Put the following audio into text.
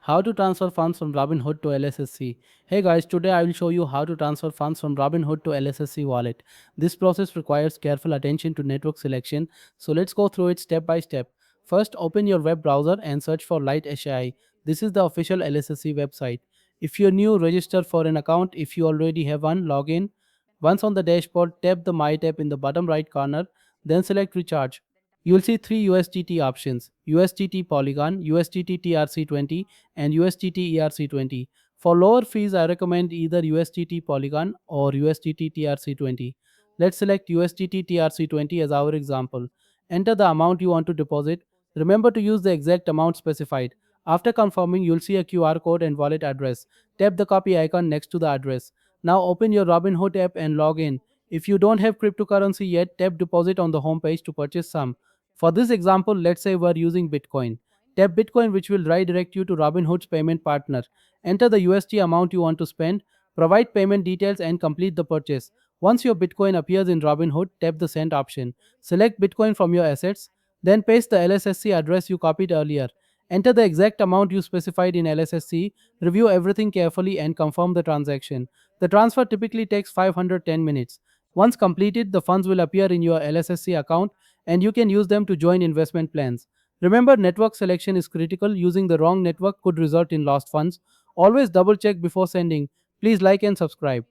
How to transfer funds from Robinhood to LSSC. Hey guys, today I will show you how to transfer funds from Robinhood to LSSC wallet. This process requires careful attention to network selection, so let's go through it step by step. First, open your web browser and search for LightSHI. This is the official LSSC website. If you're new, register for an account. If you already have one, log in. Once on the dashboard, tap the My tab in the bottom right corner, then select Recharge. You'll see three USDT options: USDT Polygon, USDT TRC20, and USDT ERC20. For lower fees, I recommend either USDT Polygon or USDT TRC20. Let's select USDT TRC20 as our example. Enter the amount you want to deposit. Remember to use the exact amount specified. After confirming, you'll see a QR code and wallet address. Tap the copy icon next to the address. Now open your Robinhood app and log in. If you don't have cryptocurrency yet, tap deposit on the home page to purchase some. For this example, let's say we're using Bitcoin. Tap Bitcoin, which will redirect you to Robinhood's payment partner. Enter the USD amount you want to spend, provide payment details, and complete the purchase. Once your Bitcoin appears in Robinhood, tap the send option. Select Bitcoin from your assets, then paste the LSSC address you copied earlier. Enter the exact amount you specified in LSSC, review everything carefully, and confirm the transaction. The transfer typically takes 510 minutes. Once completed, the funds will appear in your LSSC account and you can use them to join investment plans. Remember, network selection is critical. Using the wrong network could result in lost funds. Always double check before sending. Please like and subscribe.